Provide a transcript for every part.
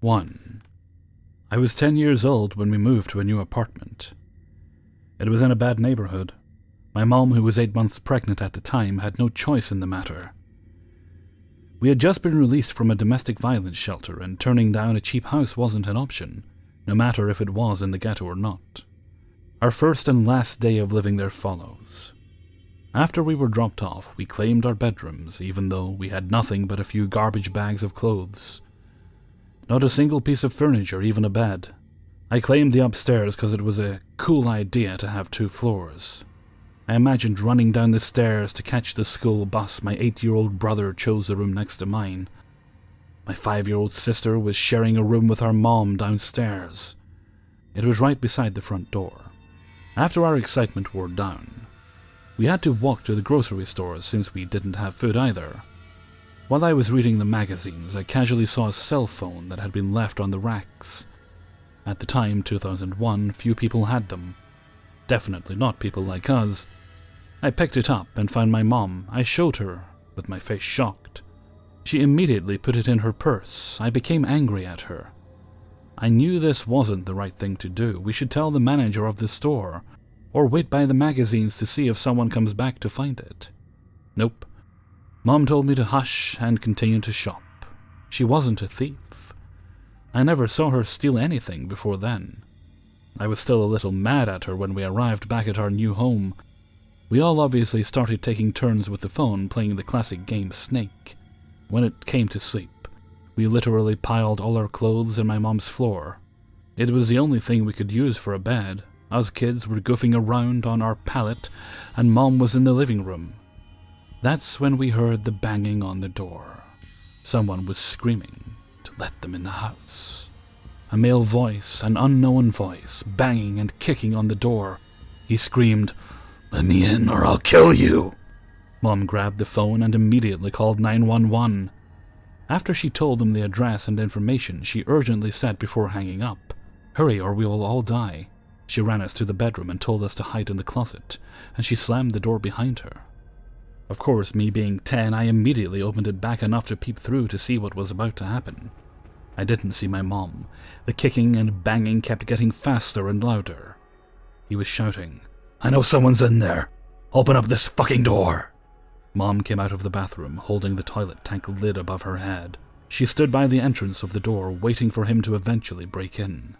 1. I was 10 years old when we moved to a new apartment. It was in a bad neighborhood. My mom, who was 8 months pregnant at the time, had no choice in the matter. We had just been released from a domestic violence shelter, and turning down a cheap house wasn't an option, no matter if it was in the ghetto or not. Our first and last day of living there follows. After we were dropped off, we claimed our bedrooms, even though we had nothing but a few garbage bags of clothes. Not a single piece of furniture, even a bed. I claimed the upstairs because it was a cool idea to have 2 floors. I imagined running down the stairs to catch the school bus. My 8-year-old brother chose the room next to mine. My 5-year-old sister was sharing a room with our mom downstairs. It was right beside the front door. After our excitement wore down, we had to walk to the grocery stores since we didn't have food either. While I was reading the magazines, I casually saw a cell phone that had been left on the racks. At the time, 2001, few people had them. Definitely not people like us. I picked it up and found my mom. I showed her, with my face shocked. She immediately put it in her purse. I became angry at her. I knew this wasn't the right thing to do. We should tell the manager of the store, or wait by the magazines to see if someone comes back to find it. Nope. Mom told me to hush and continue to shop. She wasn't a thief. I never saw her steal anything before then. I was still a little mad at her when we arrived back at our new home. We all obviously started taking turns with the phone, playing the classic game Snake. When it came to sleep, we literally piled all our clothes in my mom's floor. It was the only thing we could use for a bed. Us kids were goofing around on our pallet, and Mom was in the living room. That's when we heard the banging on the door. Someone was screaming to let them in the house. A male voice, an unknown voice, banging and kicking on the door. He screamed, "Let me in or I'll kill you!" Mom grabbed the phone and immediately called 911. After she told them the address and information, she urgently said before hanging up, "Hurry or we will all die." She ran us to the bedroom and told us to hide in the closet, and she slammed the door behind her. Of course, me being 10, I immediately opened it back enough to peep through to see what was about to happen. I didn't see my mom. The kicking and banging kept getting faster and louder. He was shouting, "I know someone's in there! Open up this fucking door!" Mom came out of the bathroom, holding the toilet tank lid above her head. She stood by the entrance of the door, waiting for him to eventually break in.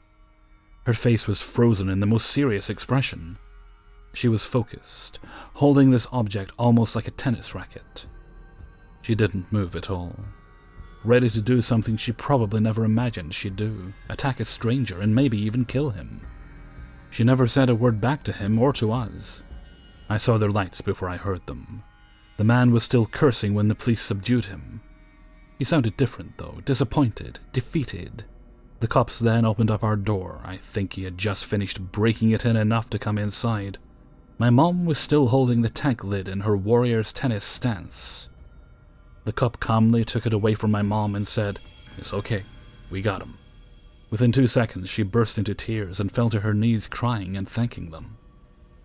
Her face was frozen in the most serious expression. She was focused, holding this object almost like a tennis racket. She didn't move at all, ready to do something she probably never imagined she'd do, attack a stranger and maybe even kill him. She never said a word back to him or to us. I saw their lights before I heard them. The man was still cursing when the police subdued him. He sounded different though, disappointed, defeated. The cops then opened up our door. I think he had just finished breaking it in enough to come inside. My mom was still holding the tank lid in her warrior's tennis stance. The cop calmly took it away from my mom and said, "It's okay, we got him." Within 2 seconds, she burst into tears and fell to her knees crying and thanking them.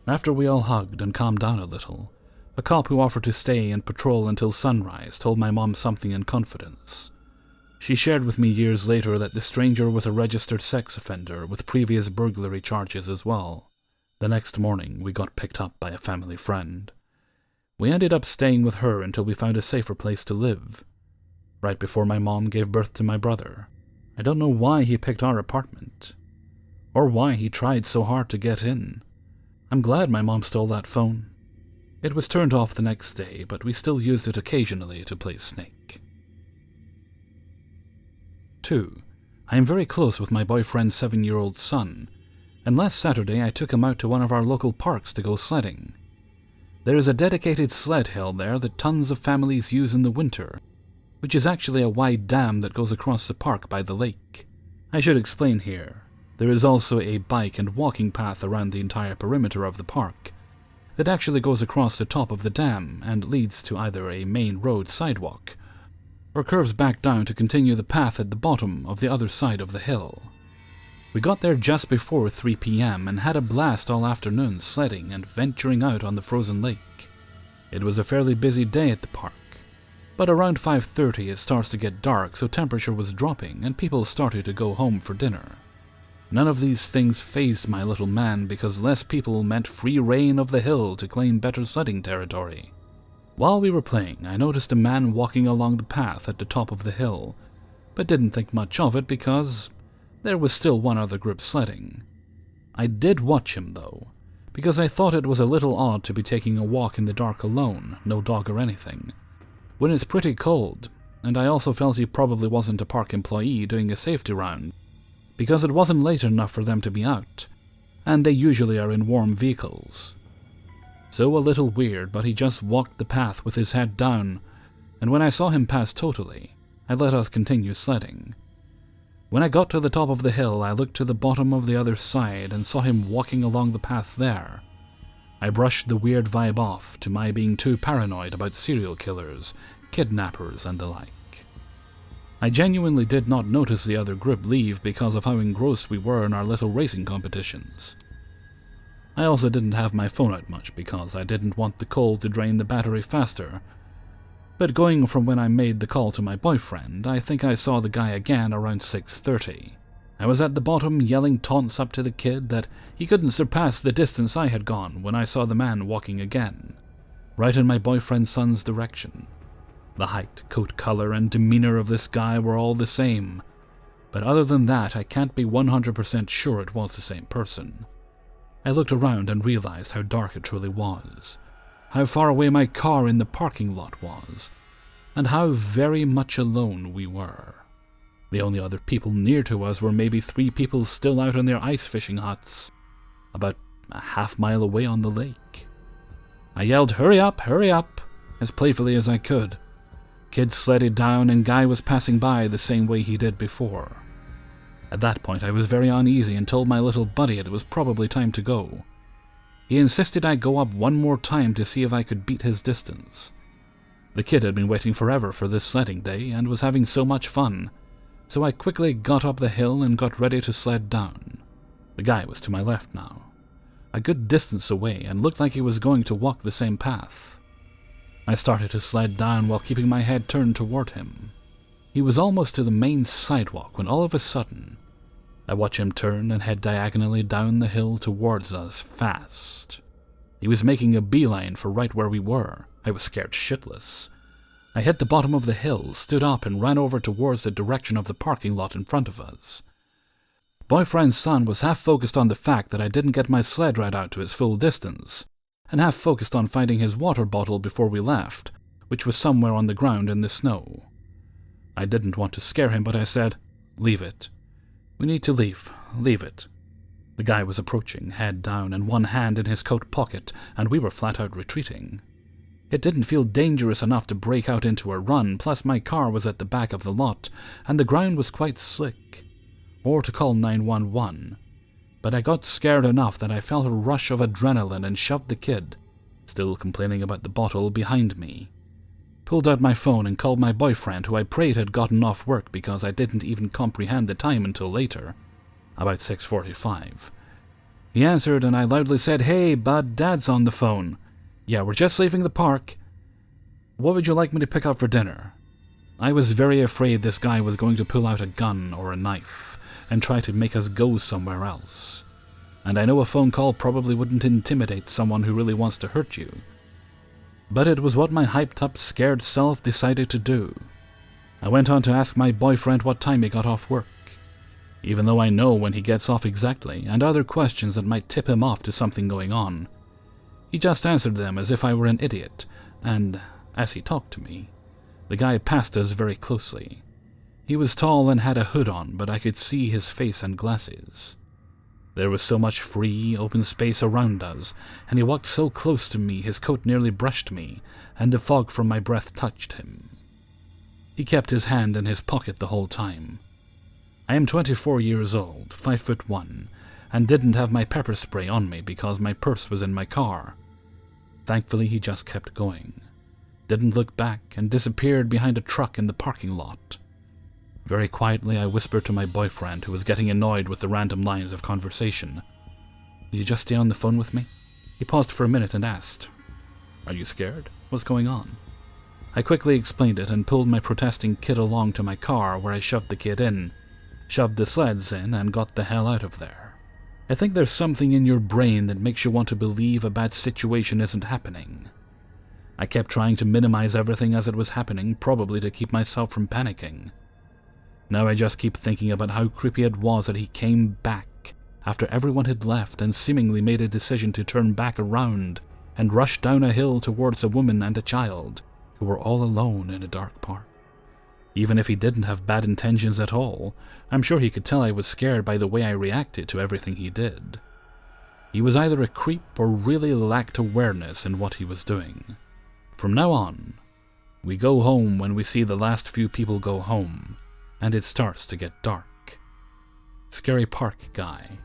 After we all hugged and calmed down a little, a cop who offered to stay and patrol until sunrise told my mom something in confidence. She shared with me years later that the stranger was a registered sex offender with previous burglary charges as well. The next morning, we got picked up by a family friend. We ended up staying with her until we found a safer place to live. Right before my mom gave birth to my brother. I don't know why he picked our apartment, or why he tried so hard to get in. I'm glad my mom stole that phone. It was turned off the next day, but we still used it occasionally to play Snake. 2. I am very close with my boyfriend's 7-year-old son, and last Saturday I took him out to one of our local parks to go sledding. There is a dedicated sled hill there that tons of families use in the winter, which is actually a wide dam that goes across the park by the lake. I should explain here, there is also a bike and walking path around the entire perimeter of the park that actually goes across the top of the dam and leads to either a main road sidewalk or curves back down to continue the path at the bottom of the other side of the hill. We got there just before 3 p.m. and had a blast all afternoon sledding and venturing out on the frozen lake. It was a fairly busy day at the park. But around 5:30 it starts to get dark, so temperature was dropping and people started to go home for dinner. None of these things fazed my little man because less people meant free reign of the hill to claim better sledding territory. While we were playing, I noticed a man walking along the path at the top of the hill, but didn't think much of it because there was still one other group sledding. I did watch him though, because I thought it was a little odd to be taking a walk in the dark alone, no dog or anything, when it's pretty cold, and I also felt he probably wasn't a park employee doing a safety round, because it wasn't late enough for them to be out, and they usually are in warm vehicles. So a little weird, but he just walked the path with his head down, and when I saw him pass totally, I let us continue sledding. When I got to the top of the hill, I looked to the bottom of the other side and saw him walking along the path there. I brushed the weird vibe off to my being too paranoid about serial killers, kidnappers, and the like. I genuinely did not notice the other group leave because of how engrossed we were in our little racing competitions. I also didn't have my phone out much because I didn't want the cold to drain the battery faster. But going from when I made the call to my boyfriend, I think I saw the guy again around 6:30. I was at the bottom yelling taunts up to the kid that he couldn't surpass the distance I had gone when I saw the man walking again, right in my boyfriend's son's direction. The height, coat color, and demeanor of this guy were all the same, but other than that I can't be 100% sure it was the same person. I looked around and realized how dark it truly was, how far away my car in the parking lot was, and how very much alone we were. The only other people near to us were maybe 3 people still out in their ice fishing huts, about a half-mile away on the lake. I yelled, hurry up, as playfully as I could. Kid sledded down and Guy was passing by the same way he did before. At that point I was very uneasy and told my little buddy it was probably time to go. He insisted I go up one more time to see if I could beat his distance. The kid had been waiting forever for this sledding day and was having so much fun, so I quickly got up the hill and got ready to sled down. The guy was to my left now, a good distance away, and looked like he was going to walk the same path. I started to sled down while keeping my head turned toward him. He was almost to the main sidewalk when all of a sudden, I watched him turn and head diagonally down the hill towards us fast. He was making a beeline for right where we were. I was scared shitless. I hit the bottom of the hill, stood up, and ran over towards the direction of the parking lot in front of us. Boyfriend's son was half focused on the fact that I didn't get my sled right out to its full distance, and half focused on finding his water bottle before we left, which was somewhere on the ground in the snow. I didn't want to scare him, but I said, leave it. We need to leave. Leave it. The guy was approaching, head down and one hand in his coat pocket, and we were flat out retreating. It didn't feel dangerous enough to break out into a run, plus my car was at the back of the lot, and the ground was quite slick. Or to call 911. But I got scared enough that I felt a rush of adrenaline and shoved the kid, still complaining about the bottle, behind me. Pulled out my phone and called my boyfriend, who I prayed had gotten off work because I didn't even comprehend the time until later, about 6:45. He answered and I loudly said, hey, bud, Dad's on the phone. Yeah, we're just leaving the park. What would you like me to pick up for dinner? I was very afraid this guy was going to pull out a gun or a knife and try to make us go somewhere else. And I know a phone call probably wouldn't intimidate someone who really wants to hurt you. But it was what my hyped-up, scared self decided to do. I went on to ask my boyfriend what time he got off work, even though I know when he gets off exactly, and other questions that might tip him off to something going on. He just answered them as if I were an idiot, and as he talked to me, the guy passed us very closely. He was tall and had a hood on, but I could see his face and glasses. There was so much free, open space around us, and he walked so close to me his coat nearly brushed me, and the fog from my breath touched him. He kept his hand in his pocket the whole time. I am 24 years old, 5'1", and didn't have my pepper spray on me because my purse was in my car. Thankfully, he just kept going, didn't look back, and disappeared behind a truck in the parking lot. Very quietly, I whispered to my boyfriend, who was getting annoyed with the random lines of conversation. Will you just stay on the phone with me? He paused for a minute and asked, Are you scared? What's going on? I quickly explained it and pulled my protesting kid along to my car, where I shoved the kid in, shoved the sleds in, and got the hell out of there. I think there's something in your brain that makes you want to believe a bad situation isn't happening. I kept trying to minimize everything as it was happening, probably to keep myself from panicking. Now I just keep thinking about how creepy it was that he came back after everyone had left and seemingly made a decision to turn back around and rush down a hill towards a woman and a child who were all alone in a dark park. Even if he didn't have bad intentions at all, I'm sure he could tell I was scared by the way I reacted to everything he did. He was either a creep or really lacked awareness in what he was doing. From now on, we go home when we see the last few people go home, and it starts to get dark. Scary Park guy.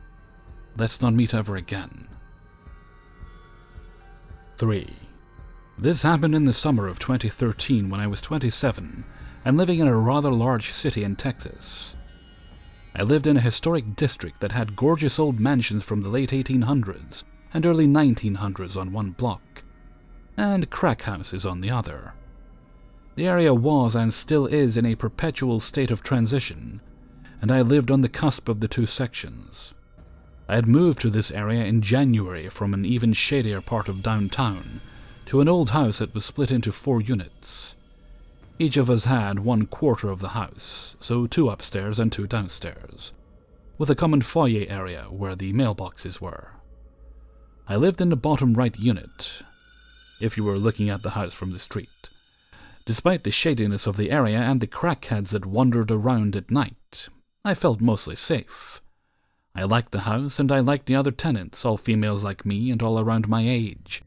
Let's not meet ever again. 3. This happened in the summer of 2013 when I was 27 and living in a rather large city in Texas. I lived in a historic district that had gorgeous old mansions from the late 1800s and early 1900s on one block, and crack houses on the other. The area was and still is in a perpetual state of transition, and I lived on the cusp of the two sections. I had moved to this area in January from an even shadier part of downtown to an old house that was split into 4 units. Each of us had 1/4 of the house, so 2 upstairs and 2 downstairs, with a common foyer area where the mailboxes were. I lived in the bottom right unit, if you were looking at the house from the street. Despite the shadiness of the area and the crackheads that wandered around at night, I felt mostly safe. I liked the house and I liked the other tenants, all females like me and all around my age.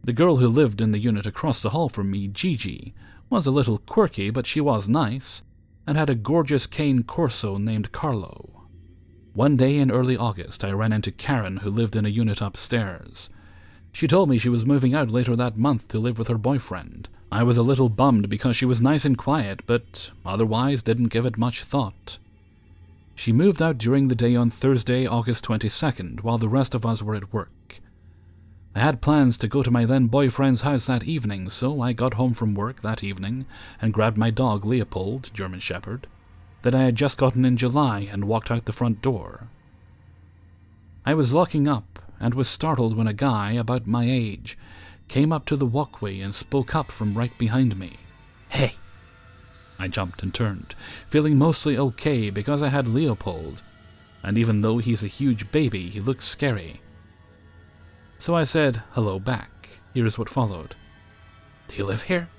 The girl who lived in the unit across the hall from me, Gigi, was a little quirky, but she was nice, and had a gorgeous cane Corso named Carlo. One day in early August, I ran into Karen, who lived in a unit upstairs. She told me she was moving out later that month to live with her boyfriend. I was a little bummed because she was nice and quiet, but otherwise didn't give it much thought. She moved out during the day on Thursday, August 22nd, while the rest of us were at work. I had plans to go to my then-boyfriend's house that evening, so I got home from work that evening and grabbed my dog Leopold, German Shepherd, that I had just gotten in July, and walked out the front door. I was locking up and was startled when a guy about my age came up to the walkway and spoke up from right behind me. "Hey!" I jumped and turned, feeling mostly okay because I had Leopold, and even though he's a huge baby, he looked scary. So I said hello back. Here's what followed. "Do you live here?"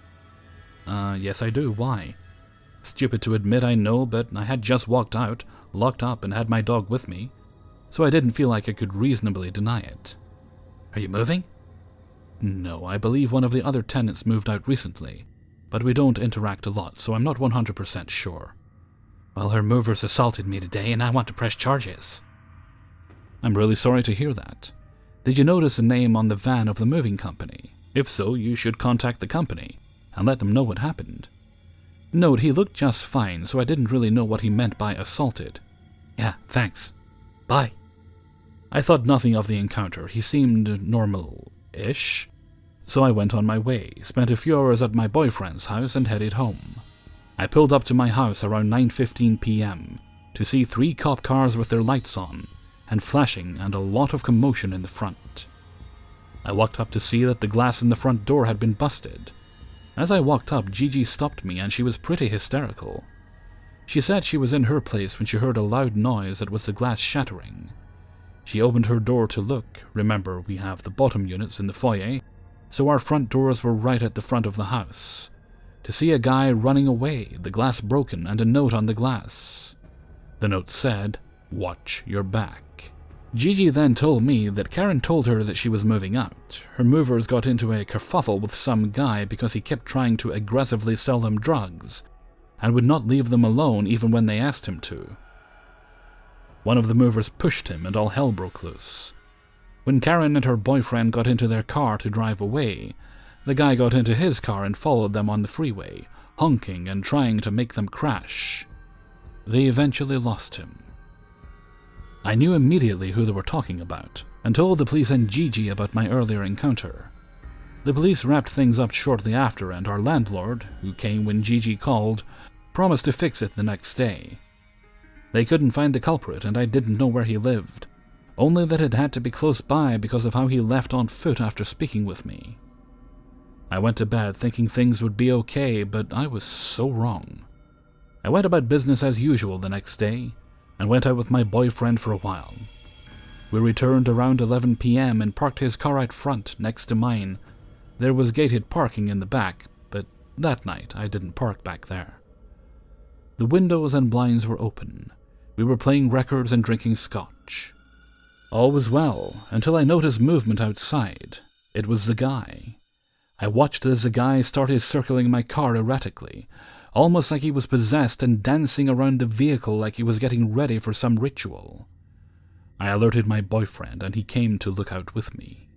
Yes I do. Why?" Stupid to admit, I know, but I had just walked out, locked up, and had my dog with me, so I didn't feel like I could reasonably deny it. "Are you moving?" "No, I believe one of the other tenants moved out recently, but we don't interact a lot, so I'm not 100% sure." "Well, her movers assaulted me today, and I want to press charges." "I'm really sorry to hear that. Did you notice a name on the van of the moving company? If so, you should contact the company and let them know what happened." "Note, he looked just fine, so I didn't really know what he meant by assaulted." "Yeah, thanks. Bye." I thought nothing of the encounter. He seemed normal-ish. So I went on my way, spent a few hours at my boyfriend's house, and headed home. I pulled up to my house around 9:15 p.m. to see 3 cop cars with their lights on and flashing, and a lot of commotion in the front. I walked up to see that the glass in the front door had been busted. As I walked up, Gigi stopped me, and she was pretty hysterical. She said she was in her place when she heard a loud noise that was the glass shattering. She opened her door to look. Remember, we have the bottom units in the foyer, so our front doors were right at the front of the house. To see a guy running away, the glass broken, and a note on the glass. The note said, "Watch your back." Gigi then told me that Karen told her that she was moving out. Her movers got into a kerfuffle with some guy because he kept trying to aggressively sell them drugs, and would not leave them alone even when they asked him to. One of the movers pushed him, and all hell broke loose. When Karen and her boyfriend got into their car to drive away, the guy got into his car and followed them on the freeway, honking and trying to make them crash. They eventually lost him. I knew immediately who they were talking about, and told the police and Gigi about my earlier encounter. The police wrapped things up shortly after, and our landlord, who came when Gigi called, promised to fix it the next day. They couldn't find the culprit, and I didn't know where he lived, only that it had to be close by because of how he left on foot after speaking with me. I went to bed thinking things would be okay, but I was so wrong. I went about business as usual the next day, and went out with my boyfriend for a while. We returned around 11 p.m. and parked his car out front next to mine. There was gated parking in the back, but that night I didn't park back there. The windows and blinds were open. We were playing records and drinking scotch. All was well, until I noticed movement outside. It was the guy. I watched as the guy started circling my car erratically, almost like he was possessed and dancing around the vehicle like he was getting ready for some ritual. I alerted my boyfriend, and he came to look out with me.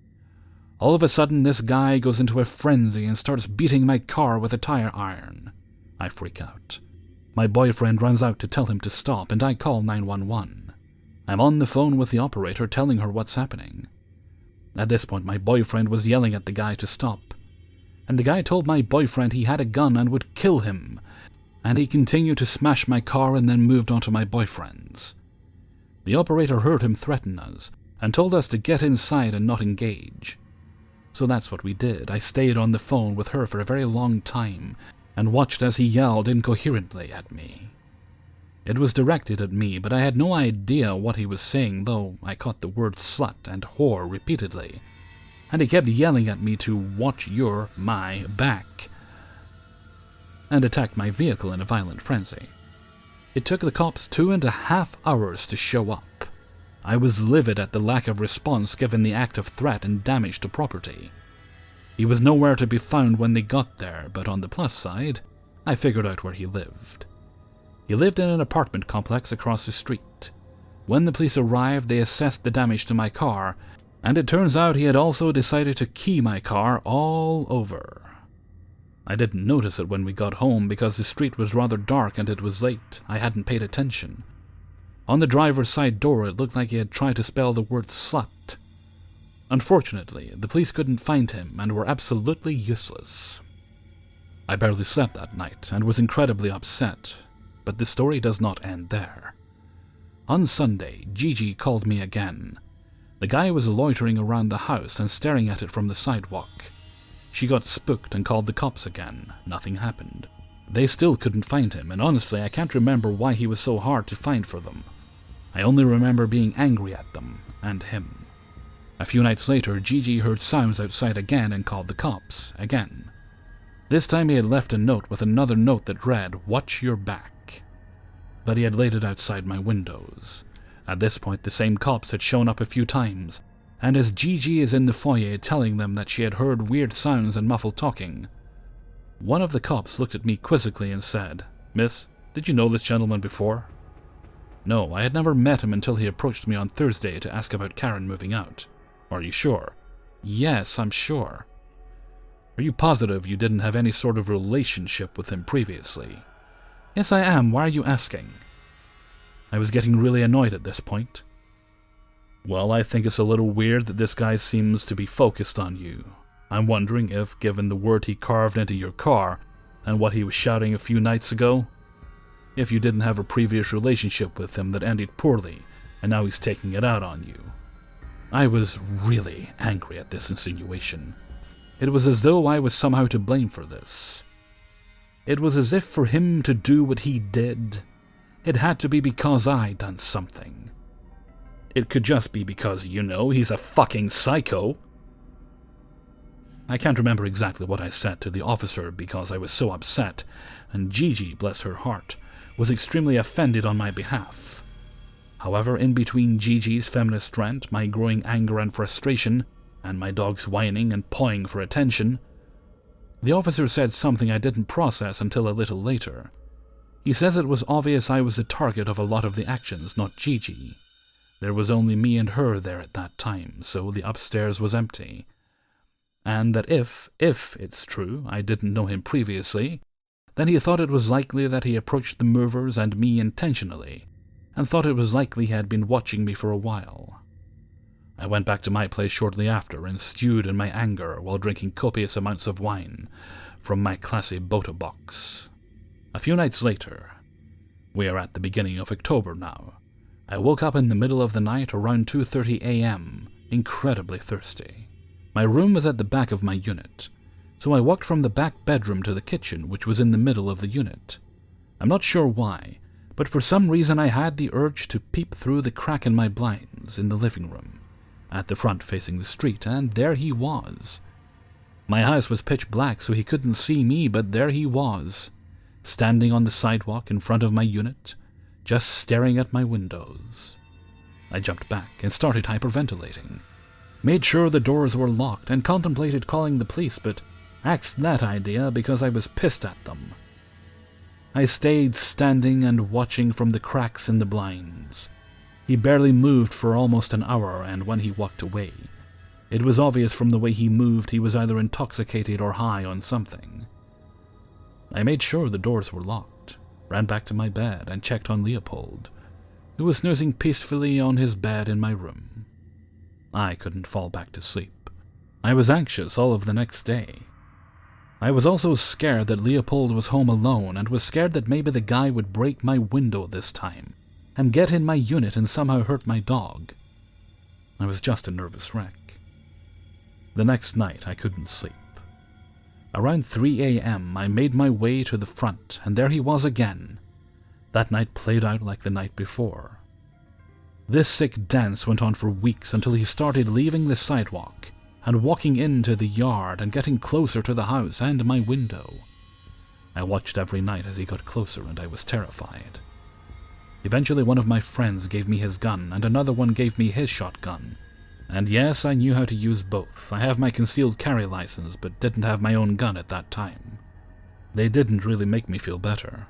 All of a sudden, this guy goes into a frenzy and starts beating my car with a tire iron. I freak out. My boyfriend runs out to tell him to stop, and I call 911. I'm on the phone with the operator telling her what's happening. At this point, my boyfriend was yelling at the guy to stop, and the guy told my boyfriend he had a gun and would kill him, and he continued to smash my car and then moved on to my boyfriend's. The operator heard him threaten us and told us to get inside and not engage. So that's what we did. I stayed on the phone with her for a very long time and watched as he yelled incoherently at me. It was directed at me, but I had no idea what he was saying, though I caught the word slut and whore repeatedly, and he kept yelling at me to watch my back, and attacked my vehicle in a violent frenzy. It took the cops 2.5 hours to show up. I was livid at the lack of response given the active threat and damage to property. He was nowhere to be found when they got there, but on the plus side, I figured out where he lived. He lived in an apartment complex across the street. When the police arrived, they assessed the damage to my car, and it turns out he had also decided to key my car all over. I didn't notice it when we got home because the street was rather dark and it was late. I hadn't paid attention. On the driver's side door, it looked like he had tried to spell the word slut. Unfortunately, the police couldn't find him and were absolutely useless. I barely slept that night and was incredibly upset, but the story does not end there. On Sunday, Gigi called me again. The guy was loitering around the house and staring at it from the sidewalk. She got spooked and called the cops again. Nothing happened. They still couldn't find him, and honestly, I can't remember why he was so hard to find for them. I only remember being angry at them, and him. A few nights later, Gigi heard sounds outside again and called the cops, again. This time he had left a note with another note that read, "Watch your back." But he had laid it outside my windows. At this point, the same cops had shown up a few times, and as Gigi is in the foyer telling them that she had heard weird sounds and muffled talking, one of the cops looked at me quizzically and said, "Miss, did you know this gentleman before?" No, I had never met him until he approached me on Thursday to ask about Karen moving out. Are you sure? Yes, I'm sure. Are you positive you didn't have any sort of relationship with him previously? Yes, I am. Why are you asking? I was getting really annoyed at this point. Well, I think it's a little weird that this guy seems to be focused on you. I'm wondering if, given the word he carved into your car and what he was shouting a few nights ago, if you didn't have a previous relationship with him that ended poorly and now he's taking it out on you. I was really angry at this insinuation. It was as though I was somehow to blame for this. It was as if for him to do what he did, it had to be because I'd done something. It could just be because, he's a fucking psycho. I can't remember exactly what I said to the officer because I was so upset, and Gigi, bless her heart, was extremely offended on my behalf. However, in between Gigi's feminist rant, my growing anger and frustration, and my dog's whining and pawing for attention, the officer said something I didn't process until a little later. He says it was obvious I was the target of a lot of the actions, not Gigi. There was only me and her there at that time, so the upstairs was empty. And that if it's true, I didn't know him previously, then he thought it was likely that he approached the movers and me intentionally, and thought it was likely he had been watching me for a while. I went back to my place shortly after and stewed in my anger while drinking copious amounts of wine from my classy Bota box. A few nights later, we are at the beginning of October now, I woke up in the middle of the night around 2:30 a.m., incredibly thirsty. My room was at the back of my unit, so I walked from the back bedroom to the kitchen, which was in the middle of the unit. I'm not sure why, but for some reason I had the urge to peep through the crack in my blinds in the living room, at the front facing the street, and there he was. My house was pitch black, so he couldn't see me, but there he was, standing on the sidewalk in front of my unit, just staring at my windows. I jumped back and started hyperventilating. Made sure the doors were locked and contemplated calling the police, but axed that idea because I was pissed at them. I stayed standing and watching from the cracks in the blinds. He barely moved for almost an hour, and when he walked away, it was obvious from the way he moved he was either intoxicated or high on something. I made sure the doors were locked, ran back to my bed, and checked on Leopold, who was snoozing peacefully on his bed in my room. I couldn't fall back to sleep. I was anxious all of the next day. I was also scared that Leopold was home alone, and was scared that maybe the guy would break my window this time, and get in my unit and somehow hurt my dog. I was just a nervous wreck. The next night I couldn't sleep. Around 3 a.m. I made my way to the front, and there he was again. That night played out like the night before. This sick dance went on for weeks until he started leaving the sidewalk and walking into the yard and getting closer to the house and my window. I watched every night as he got closer, and I was terrified. Eventually one of my friends gave me his gun and another one gave me his shotgun. And yes, I knew how to use both. I have my concealed carry license, but didn't have my own gun at that time. They didn't really make me feel better.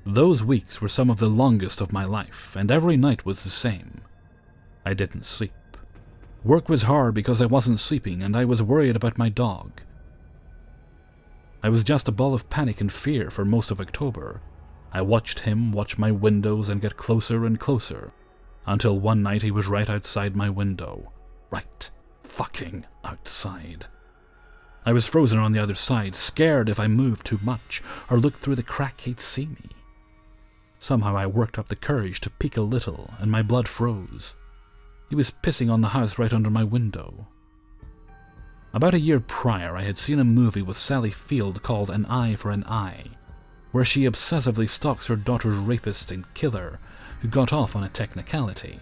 Those weeks were some of the longest of my life, and every night was the same. I didn't sleep. Work was hard because I wasn't sleeping, and I was worried about my dog. I was just a ball of panic and fear for most of October. I watched him watch my windows and get closer and closer, until one night he was right outside my window. Right fucking outside. I was frozen on the other side, scared if I moved too much or looked through the crack he'd see me. Somehow I worked up the courage to peek a little, and my blood froze. He was pissing on the house right under my window. About a year prior, I had seen a movie with Sally Field called An Eye for an Eye, where she obsessively stalks her daughter's rapist and killer, who got off on a technicality.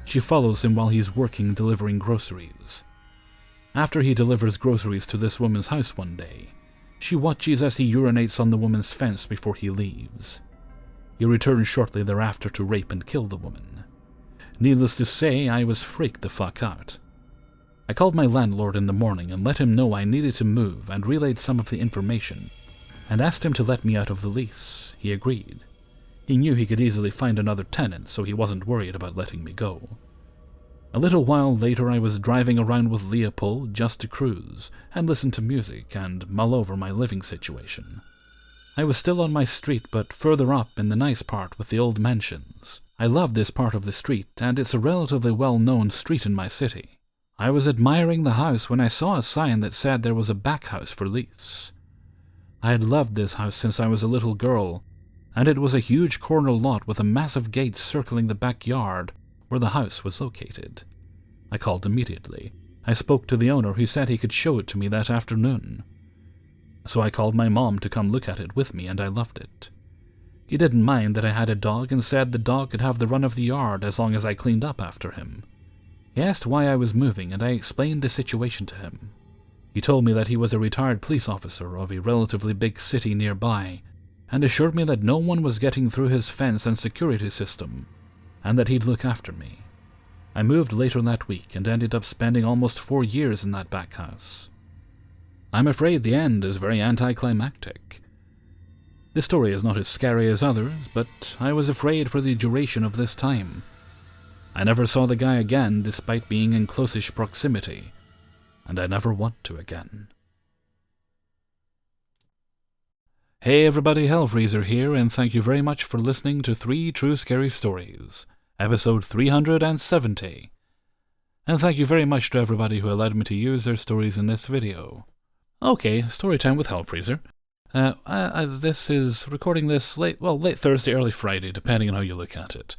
She follows him while he's working delivering groceries. After he delivers groceries to this woman's house one day, she watches as he urinates on the woman's fence before he leaves. He returns shortly thereafter to rape and kill the woman. Needless to say, I was freaked the fuck out. I called my landlord in the morning and let him know I needed to move and relayed some of the information, and asked him to let me out of the lease. He agreed. He knew he could easily find another tenant, so he wasn't worried about letting me go. A little while later I was driving around with Leopold just to cruise, and listen to music, and mull over my living situation. I was still on my street, but further up in the nice part with the old mansions. I love this part of the street, and it's a relatively well-known street in my city. I was admiring the house when I saw a sign that said there was a back house for lease. I had loved this house since I was a little girl, and it was a huge corner lot with a massive gate circling the backyard where the house was located. I called immediately. I spoke to the owner, who said he could show it to me that afternoon. So I called my mom to come look at it with me, and I loved it. He didn't mind that I had a dog and said the dog could have the run of the yard as long as I cleaned up after him. He asked why I was moving, and I explained the situation to him. He told me that he was a retired police officer of a relatively big city nearby, and assured me that no one was getting through his fence and security system, and that he'd look after me. I moved later that week and ended up spending almost 4 years in that back house. I'm afraid the end is very anticlimactic. This story is not as scary as others, but I was afraid for the duration of this time. I never saw the guy again despite being in close-ish proximity, and I never want to again. Hey everybody, Hellfreezer here, and thank you very much for listening to 3 True Scary Stories, episode 370, And thank you very much to everybody who allowed me to use their stories in this video. Okay, story time with Hellfreezer. This is recording this late Thursday, early Friday, depending on how you look at it.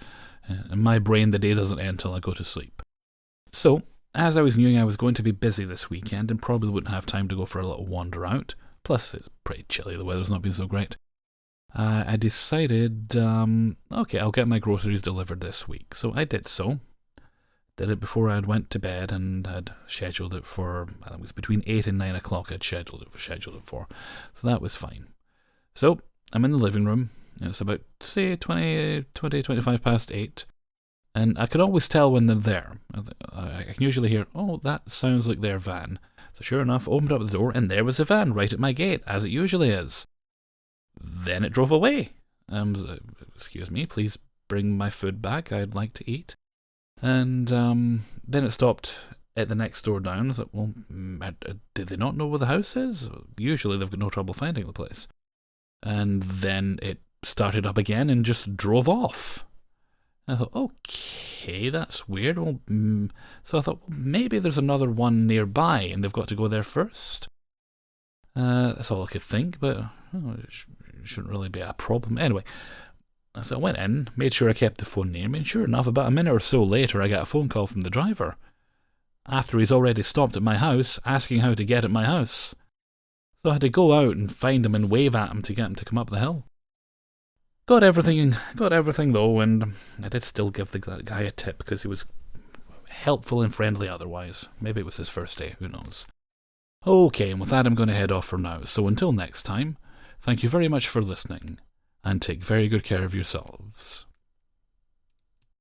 In my brain, the day doesn't end till I go to sleep. So, as I was knowing I was going to be busy this weekend and probably wouldn't have time to go for a little wander out, plus it's pretty chilly, the weather's not been so great, I decided, okay, I'll get my groceries delivered this week. So I did so. Did it before I went to bed and had scheduled it for, it was between 8 and 9 o'clock I'd scheduled it for. So that was fine. So I'm in the living room. It's about, say, 25 past 8. And I can always tell when they're there. I can usually hear, oh, that sounds like their van. So sure enough, opened up the door and there was a van right at my gate, as it usually is. Then it drove away. Excuse me, please bring my food back. I'd like to eat. And then it stopped at the next door down. I thought, well, did they not know where the house is? Usually they've got no trouble finding the place. And then it started up again and just drove off. I thought, okay, that's weird. Well, so I thought, well, maybe there's another one nearby and they've got to go there first. That's all I could think, but it shouldn't really be a problem. Anyway, so I went in, made sure I kept the phone near me, and sure enough, about a minute or so later, I got a phone call from the driver. After he's already stopped at my house, asking how to get at my house. So I had to go out and find him and wave at him to get him to come up the hill. Got everything though, and I did still give that guy a tip because he was helpful and friendly otherwise. Maybe it was his first day, who knows. Okay, and with that I'm going to head off for now, so until next time, thank you very much for listening, and take very good care of yourselves.